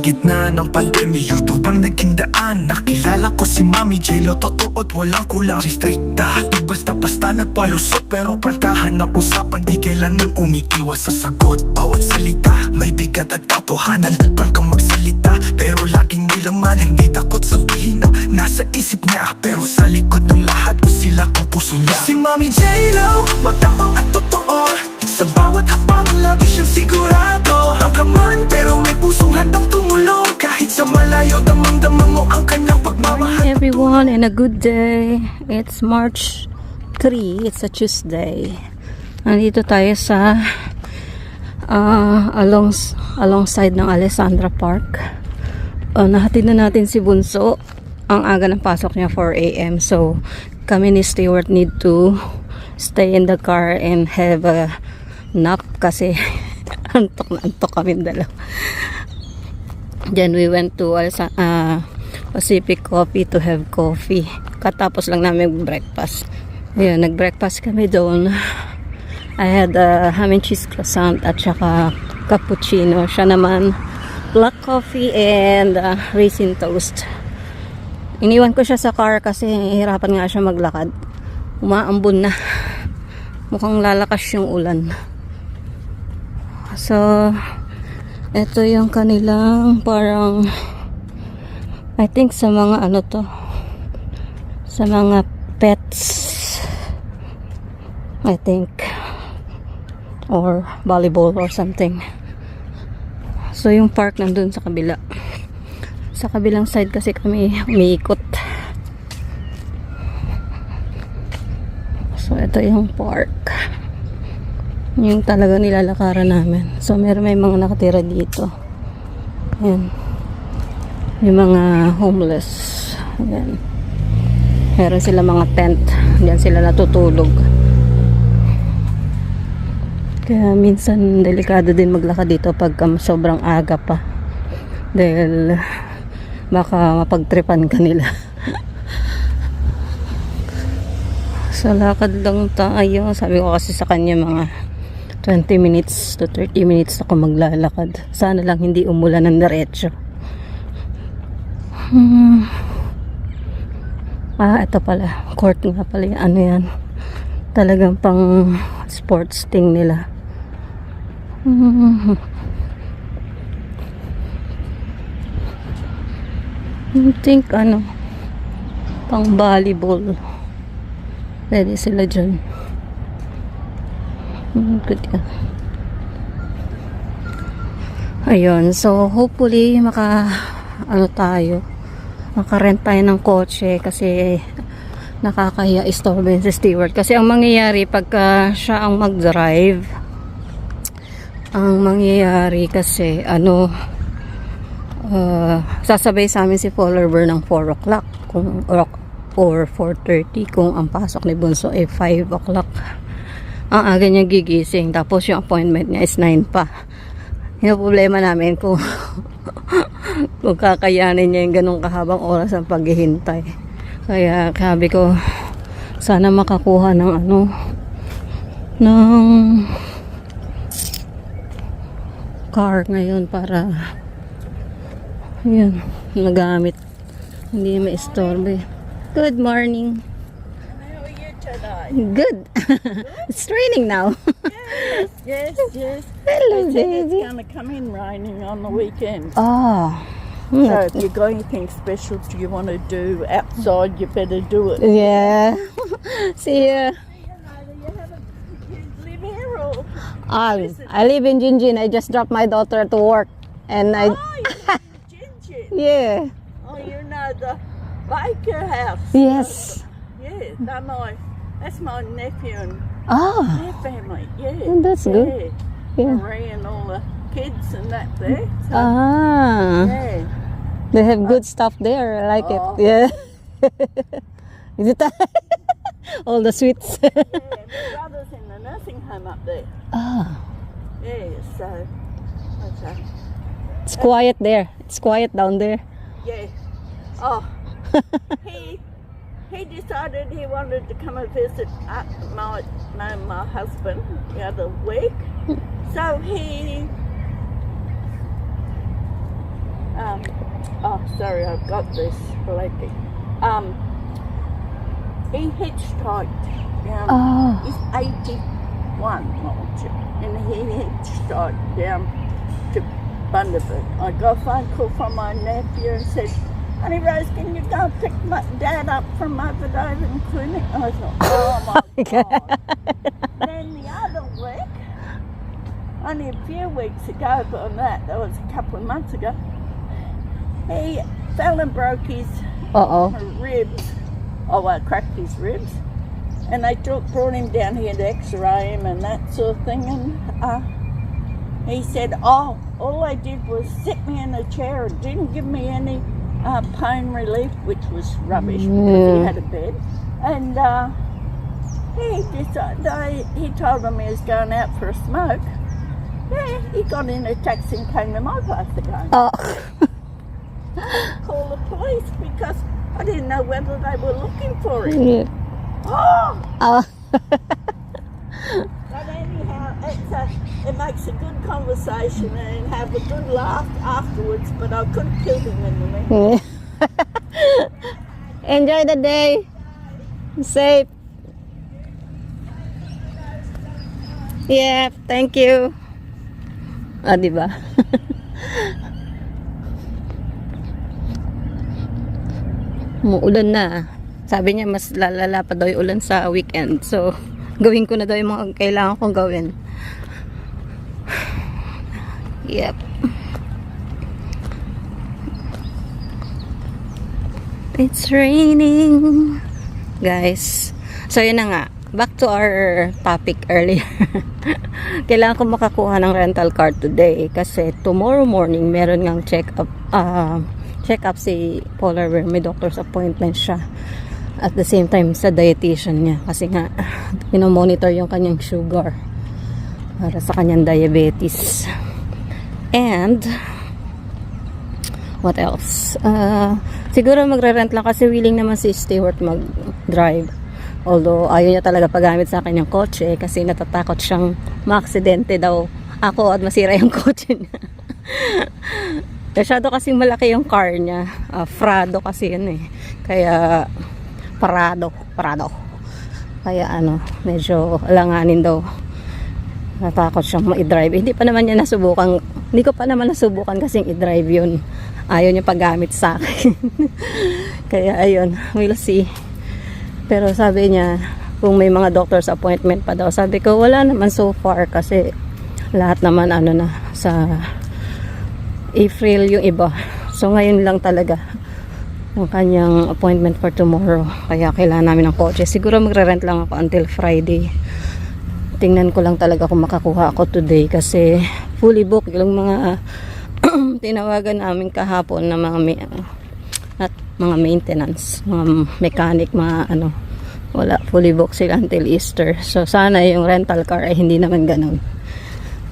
gitna ng pandemya, YouTube ang naging daan. Nakilala ko si Mami J-Lo, totoo't walang kulang. Restrikta, di basta-basta nagpalusot, pero partahan ng usapan, di kailanman umiiwas sa sagot. Bawat salita, may bigat at katotohanan. Pag kang magsalita, pero laging may laman. Hindi takot sabihin na nasa isip niya, pero sa likod ng lahat ko sila kung puso niya. Si Mami J-Lo, matapang at totoo. Sa bawat hakbang lagi siyang sigurado. Nakaman pero may pusong handang tumulong. Kahit sa malayo, damang-damang mo ang kanyang pagmamahal. Hi everyone, and a good day. It's March 3, it's a Tuesday. Nandito tayo sa alongside ng Alessandra Park. Nahatid na natin si Bunso. Ang aga ng pasok niya 4 AM. So kami ni Stewart need to stay in the car and have a nap kasi antok na antok kami dalawa. Then we went to Pacific Coffee to have coffee. Katapos lang namin breakfast. Ayun, nag-breakfast kami doon. I had ham and cheese croissant at saka cappuccino. Siya naman black coffee and raisin toast. Iniwan ko siya sa car kasi hirapan nga siya maglakad. Umaambon na. Mukhang lalakas yung ulan. So, ito yung kanilang parang I think sa mga ano to, sa mga pets, I think, or volleyball or something. So yung park nandun sa kabila, sa kabilang side kasi kami umiikot. So ito yung park, yung talaga nilalakaran namin. So may mga nakatira dito. Ayan, yung mga homeless. Ayan, meron sila mga tent, diyan sila natutulog. Kaya minsan delikado din maglakad dito pag sobrang aga pa, dahil baka mapagtripan ka nila. So lakad lang tayo. Sabi ko kasi sa kanya mga 20 minutes to 30 minutes ako maglalakad. Sana lang hindi umulan ng diretso. Ito pala, court nga pala yan. Ano yan, talagang pang sports thing nila. I think pang volleyball. Pwede sila dyan. Good yan. Ayun, so hopefully makarent tayo ng kotse kasi nakakahiya istorbohin si Stewart. Kasi ang mangyayari pagka siya ang mag-drive, ang mangyayari kasi sasabay sa amin si follower ng 4 o'clock or 4:30 kung ang pasok ni Bunso ay 5 o'clock. Ang aga niya gigising, tapos yung appointment niya is 9 pa. Yung problema namin kung kung kakayanin niya yung ganong kahabang oras ang paghihintay. Kaya sabi ko, sana makakuha ng car ngayon para yun, magamit, hindi maistorbe. Good morning. How are you today? Good. It's raining now. Yes. Hello, They said baby. it's going to come in raining on the weekend. Oh. So if you've got anything special you want to do outside, you better do it. Yeah. See ya. You live here or? I live in Jinjin. I just dropped my daughter to work, and Oh, you're Ginger. yeah. Oh, you know the Baker house. Yes. Yeah, that's my nephew and Oh, their family. Yeah. Oh, that's good. Yeah. Marie and all the kids and that there. So, yeah. They have good stuff there. I like Oh. it. Yeah. Is it all the sweets? Yeah, my brother's in the nursing home up there. Ah, Yeah, so okay. it's quiet there. It's quiet down there. Yeah. Oh, he decided he wanted to come and visit my husband the other week. So he Oh, sorry, I've got this, Blakey. He hitchhiked. Oh. He's 81, mind you, and he hitchhiked down to Bundaberg. I got a phone call from my nephew and said, "Honey Rose, can you go pick my dad up from over there in the clinic?" I thought, oh my God. Then the other week, only a few weeks ago, but that was a couple of months ago, he fell and broke his ribs. Oh, well, cracked his ribs. And they brought him down here to x-ray him and that sort of thing. And he said, oh, all they did was sit me in a chair and didn't give me any pain relief, which was rubbish because he had a bed. And he told them he was going out for a smoke. Yeah, he got in a taxi and came to my place again. Oh. Call the police because I didn't know whether they were looking for him. Yeah. Oh! But anyhow, it makes a good conversation and have a good laugh afterwards, but I could have killed him in the meantime. Enjoy the day. Safe. Yeah, thank you. Ah, diba? Umuulan na. Sabi niya mas lalala pa daw yung ulan sa weekend. So, gawin ko na daw yung mga kailangan kong gawin. Yep. It's raining. Guys. So, yun na nga. Back to our topic earlier. Kailangan ko makakuha ng rental car today kasi tomorrow morning meron ngang check-up si Polar Bear. May doctor's appointment siya. At the same time sa dietitian niya kasi nga monitor yung kanyang sugar para sa kanyang diabetes. And what else? Siguro magre-rent lang kasi willing naman si Stewart mag-drive. Although ayaw niya talaga paggamit sa akin yung kotse kasi natatakot siyang maaksidente daw ako at masira yung kotse niya. Masyado kasing malaki yung car niya. Prado kasi yun eh. Kaya Prado. Kaya medyo alanganin daw. Natakot siyang ma-drive. Hindi ko pa naman nasubukan kasing i-drive yun. Ayaw niya paggamit sa akin. Kaya ayun, we'll see. Pero sabi niya, kung may mga doctor's appointment pa daw. Sabi ko, wala naman so far kasi lahat naman na sa April yung iba. So ngayon lang talaga yung kanyang appointment for tomorrow. Kaya kailangan namin ng kotse. Siguro magre-rent lang ako until Friday. Tingnan ko lang talaga kung makakuha ako today kasi fully booked yung mga tinawagan namin kahapon na mga maintenance, mga mechanic, wala, fully booked sila until Easter. So sana yung rental car ay hindi naman ganun.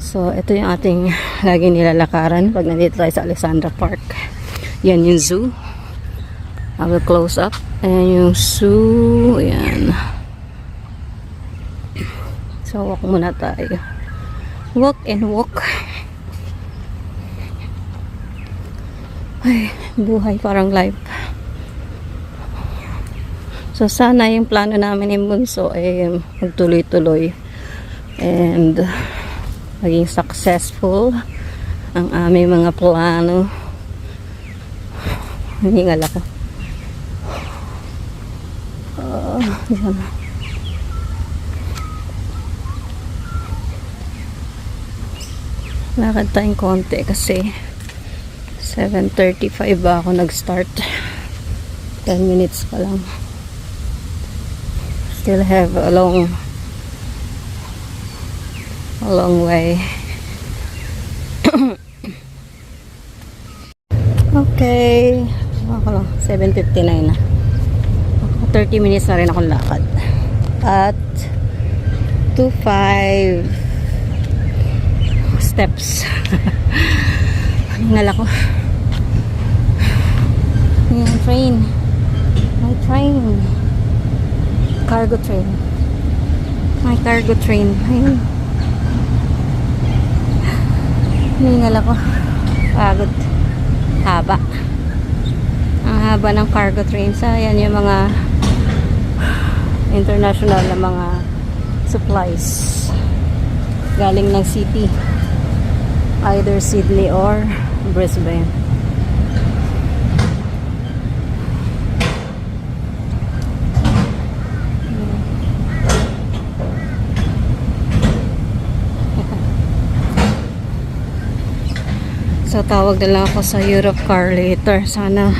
So ito yung ating laging nilalakaran pag nandito tayo sa Alexandra Park. Yan yung zoo. I will close up. Ayan yung zoo. Ayan. So walk muna tayo. Walk and walk. Ay, buhay parang life. So sana yung plano namin yung bunso ay magtuloy-tuloy and maging successful ang aming mga plano. Hiningal ako. Yan. Lakad tayong konti kasi 7:35 ba ako nag-start. 10 minutes pa lang. Still have a long way. Okay. 7:59 na. 30 minutes na rin akong lakad. At 2.5 steps. Hingal ako. Ayan, train. My train. Cargo train. My cargo train. Ayun. Hingal ako. Pagod. haba. Ang haba ng cargo trains. Ayan yung mga international na mga supplies galing ng city, either Sydney or Brisbane. So tawag na lang ako sa Europe car later. Sana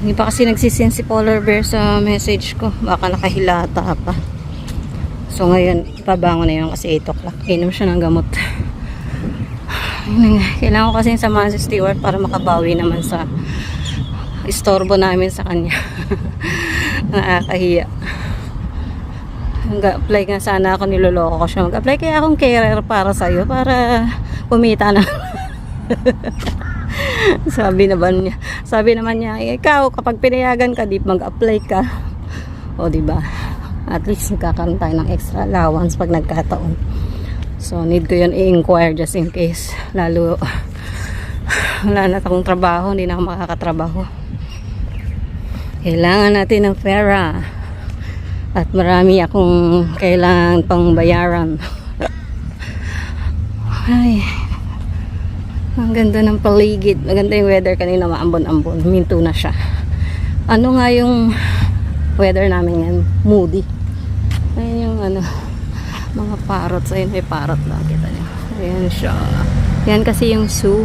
hindi pa kasi nagsisend si Polar Bear sa message ko. Baka nakahilata pa. So ngayon, ipabangon na yun kasi 8 o'clock. Inom siya ng gamot. Kailangan ko kasi samahan si Stewart para makabawi naman sa istorbo namin sa kanya. Nakakahiya. Mag-apply nga sana ako, niloloko ko siya. Mag-apply kaya akong carer para sa'yo para kumita na. Sabi naman niya, ikaw kapag pinayagan ka, di mag-apply ka. O diba? At least nagkakaroon tayo ng extra allowance pag nagkataon. So need ko yun i-inquire just in case. Lalo wala na akong trabaho, hindi na ako makakatrabaho. Kailangan natin ng pera. At marami akong kailangan pang bayaran. Ay, ang ganda ng paligid. Maganda yung weather kanina, maambon-ambon. Minto na siya. Ano nga yung weather namin yan? Moody. Ayun yung ano, mga parrots. Ayun, may parrot lang. Kita niyo. Ayan siya. Yan kasi yung zoo.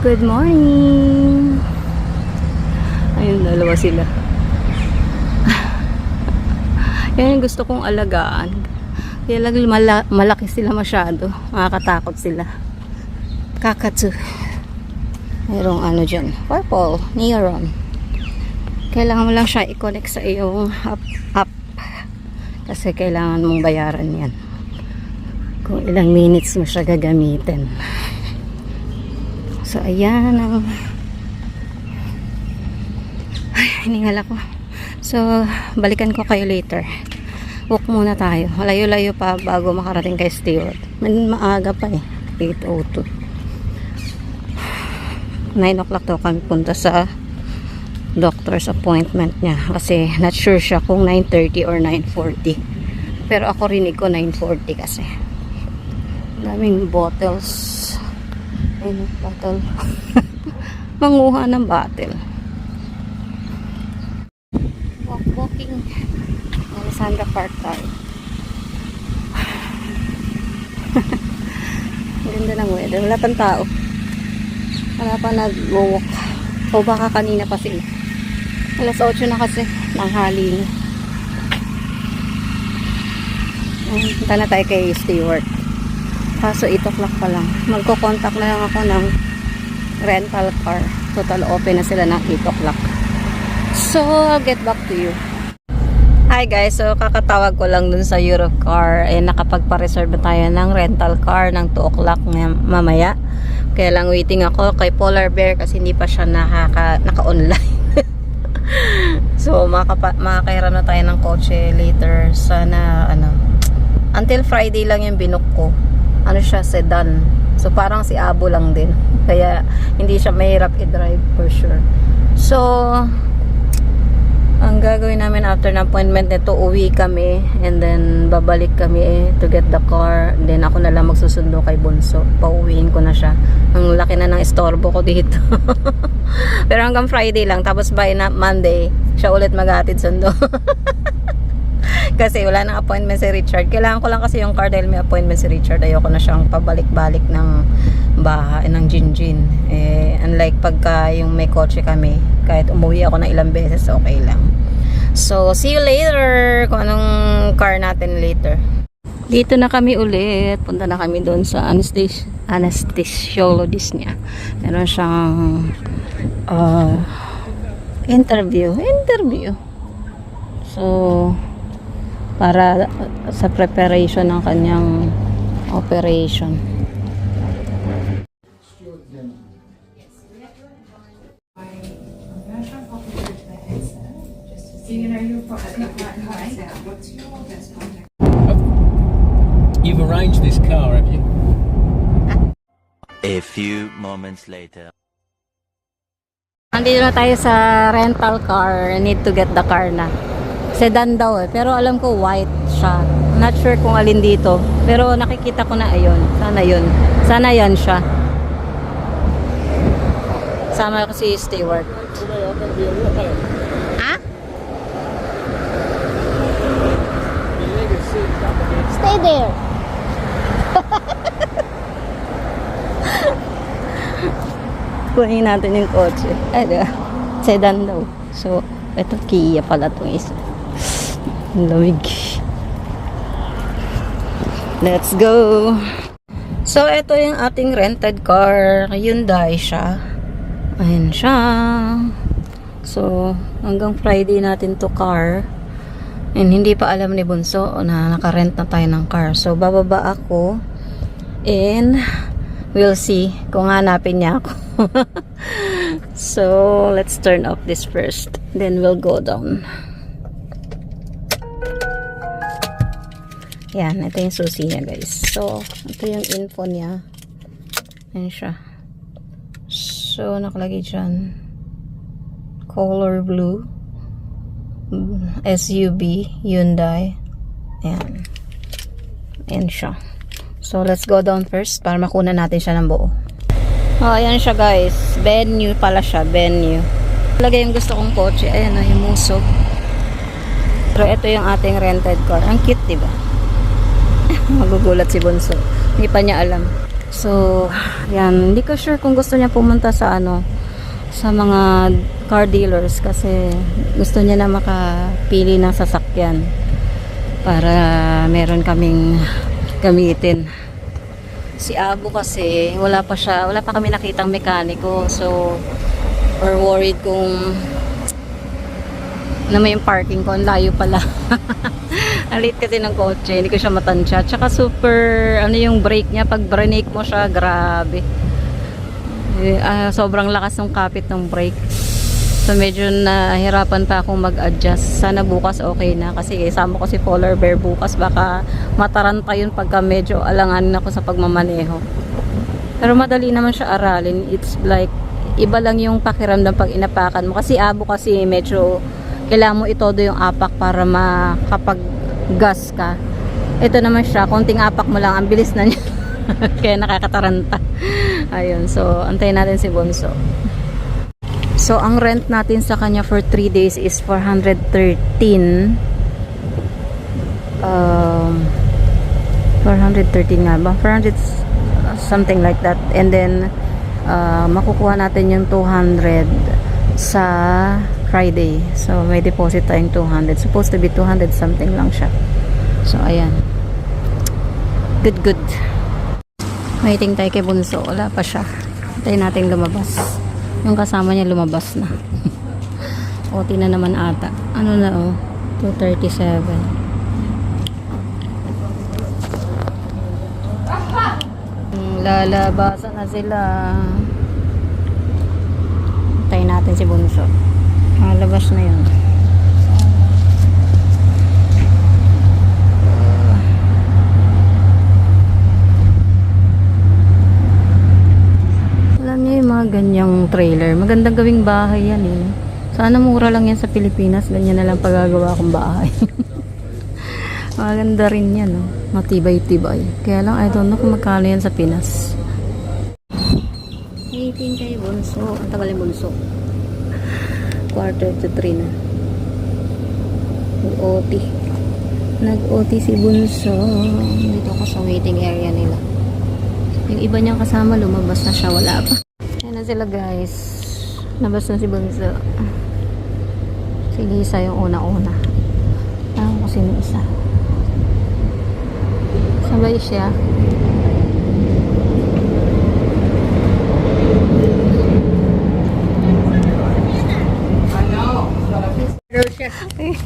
Good morning! Ayun, dalawa sila. Yan yung gusto kong alagaan. Kaya lang malaki sila masyado. Makakatakot sila. Kakatsu. Mayroong ano dyan. Purple. Neon. Kailangan mo lang siya i-connect sa iyong app. Kasi kailangan mong bayaran yan. Kung ilang minutes mo siya gagamitin. So, ayan ang... Ay, hiningal ako. So, balikan ko kayo later. Walk muna tayo. Malayo-layo pa bago makarating kay Stewart. Maaga pa eh. 8:02. 9 o'clock daw kami punta sa doctor's appointment niya. Kasi not sure siya kung 9:30 or 9:40. Pero ako rinig ko 9:40 kasi. Daming bottles. Ayun, bottle. Manguha ng bottle. Walking. Alexandra Park tayo. Ganda ng weather. Wala pang tao. Wala pa nag-walk. O baka kanina pa sila. Alas 8 na kasi. Nanghali na. Punta na tayo kay Stewart. Kaso 8 o'clock pa lang. Magko-contact na lang ako ng rental car. Total open na sila ng 8 o'clock. So, I'll get back to you. Hi guys, so kakatawag ko lang dun sa Eurocar. Nakapagpa-reserve na tayo ng rental car ng 2 o'clock mamaya. Kaya lang waiting ako kay Polar Bear kasi hindi pa siya naka-online. So makakahiram na tayo ng kotse later. Sana until Friday lang yung binook ko. Ano siya, sedan. So parang si Abo lang din. Kaya hindi siya mahirap i-drive for sure. So ang gagawin namin after ng appointment nito, uwi kami and then babalik kami to get the car. Then ako na lang magsusundo kay Bunso. Pauwiin ko na siya. Ang laki na ng istorbo ko dito. Pero hanggang Friday lang. Tapos by na Monday, siya ulit maghatid sundo. Kasi wala nang appointment si Richard. Kailangan ko lang kasi yung car dahil may appointment si Richard. Ayoko na siyang pabalik-balik ng bahay, ng Jinjin. Unlike pagka yung may kotse kami, kahit umuwi ako na ilang beses, okay lang. So, see you later kung anong car natin later. Dito na kami ulit. Punta na kami doon sa anesthesiologist niya. Meron siyang interview. So, para sa preparation ng kanyang operation. You've arranged this car, have you? A few moments later. Andito na tayo sa rental car. I need to get the car na. Sedan daw eh. Pero alam ko white siya. Not sure kung alin dito. Pero nakikita ko na ayun. Sana yun. Sana yan siya. Sama ko si Stewart. Ha? Stay there. Kunin natin yung kotse. Sedan daw. So, ito Kia pala itong isa. Ang lamig. Let's go. So, ito yung ating rented car. Hyundai siya. Ayan siya. So, hanggang Friday natin to car. And hindi pa alam ni Bunso na nakarent na tayo ng car. So, bababa ako. And we'll see kung hanapin niya ako. So, let's turn off this first. Then we'll go down. Yan, ito yung susi niya guys. So, ito yung info niya. Ayan siya. So, nakalagay dyan. Color blue. SUV, Hyundai. Ayan. Ayan siya. So, let's go down first para makuna natin siya ng buo. Oh, ayan siya guys. Venue pala siya. Venue. Talaga yung gusto kong kotse. Ayan o, yung Muso. Pero ito yung ating rented car. Ang cute, diba? Magugulat si Bunso. Hindi pa niya alam. So, yan. Hindi ko sure kung gusto niya pumunta sa sa mga car dealers kasi gusto niya na makapili ng sasakyan para meron kaming gamitin. Si Abo kasi wala pa kami nakitang mekaniko, so we're worried kung na may parking ko, ang layo pala. Ang late kasi ng kotse, hindi ko siya matansya. Tsaka super, yung brake niya, pag brake mo siya, grabe. Sobrang lakas ng kapit ng brake. So medyo nahirapan pa akong mag-adjust. Sana bukas okay na kasi isama ko si Polar Bear bukas, baka mataranta yun pagka medyo alanganin ako sa pagmamaneho. Pero madali naman siya aralin. It's like iba lang yung pakiramdam pag inapakan mo kasi Abo kasi medyo kailangan mo itodo yung apak para makapag-gas ka. Ito naman siya, konting apak mo lang, ang bilis na niya. Kaya nakakataranta. Ayun, so antayin natin si Bunso. So ang rent natin sa kanya for 3 days is 413. 413 nga ba? 400 something like that. And then makukuha natin yung 200 sa Friday. So may deposit tayong 200. Supposed to be 200 something lang siya. So ayan. Good. Waiting tayo kay Bunso. Wala pa siya. Hintayin natin lumabas. Yung kasama niya lumabas na. OT na naman ata. Ano na 2:37. Lalabasan na sila. Hintayin natin si Bunso. Labas na yun. Alam niyo yung mga ganyang trailer, magandang gawing bahay yan eh. Sana mura lang yan sa Pilipinas, ganyan na lang pagagawa kong bahay. Maganda rin yan, no? Matibay-tibay. Kaya lang I don't know kung magkano yan sa Pinas. 18 kayo Bunso. Ang tagal yung Bunso. 2:45 na. Nag-OT si Bunso. Dito ako sa waiting area nila. Yung iba niyang kasama lumabas na siya, wala pa. Ayan na sila guys. Labas na si Bunso. Si Lisa yung una-una. Tanong ko sino isa. Sabay siya.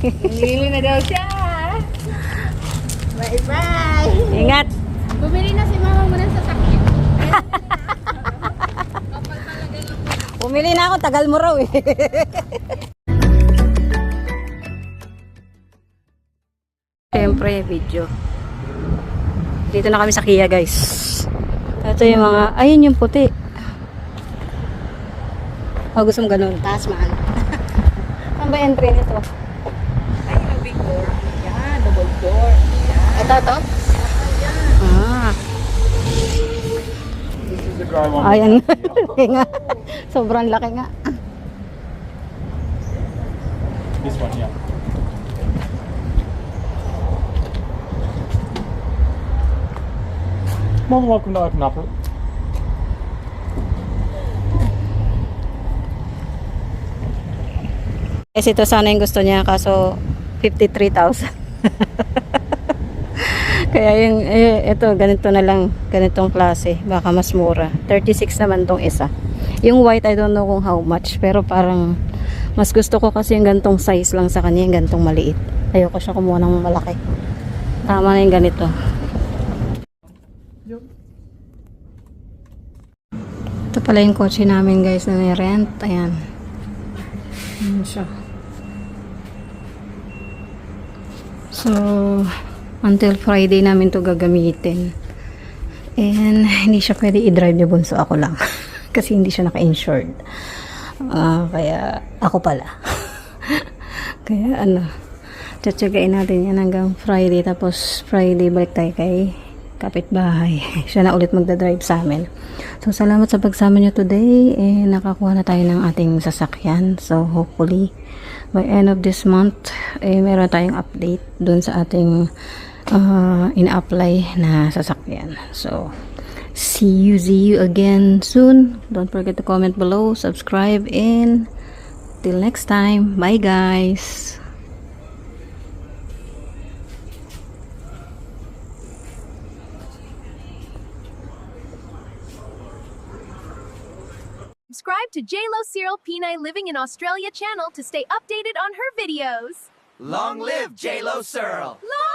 Bumili na daw siya. Bye-bye. Ingat! Bumili na si mama mo ng sasakyan. Pumili na ako, tagal mo raw eh. Siyempre, video. Dito na kami sa Kia guys. Ito yung mga, ayun yung puti. O gusto mo ganun? Taas man. Saan ba entry nito? Ay, yung big door. Yan, double door. Yan. Ito, ito? Ah. This is the dry one. Ayan. Laki nga. Sobrang laki nga. This one, yeah. More than welcome to open up it. Kasi ito sana yung gusto niya, kaso 53,000. Kaya yung, ito, ganito na lang, ganitong klase. Baka mas mura. 36 naman tong isa. Yung white, I don't know kung how much, pero parang mas gusto ko kasi yung gantong size lang sa kanya, yung gantong maliit. Ayoko siya kumuha ng malaki. Tama na yung ganito. Ito pala yung kotse namin guys na ni-rent. Ayan. Ayan siya. So, until Friday namin to gagamitin. And hindi siya pwede i-drive ni Bunso, ako lang. Kasi hindi siya naka-insured. Kaya ako pala. Kaya ano, tsatsagain natin yan hanggang Friday. Tapos Friday balik tayo kay kapitbahay. Siya na ulit magdadrive sa amin. So, salamat sa pagsama nyo today. Nakakuha na tayo ng ating sasakyan. So, hopefully, by end of this month, meron tayong update dun sa ating in-apply na sasakyan. So, see you again soon. Don't forget to comment below, subscribe, and till next time. Bye, guys. Subscribe to JLo Cyril Pinay Living in Australia channel to stay updated on her videos. Long live J-Lo Searle! Long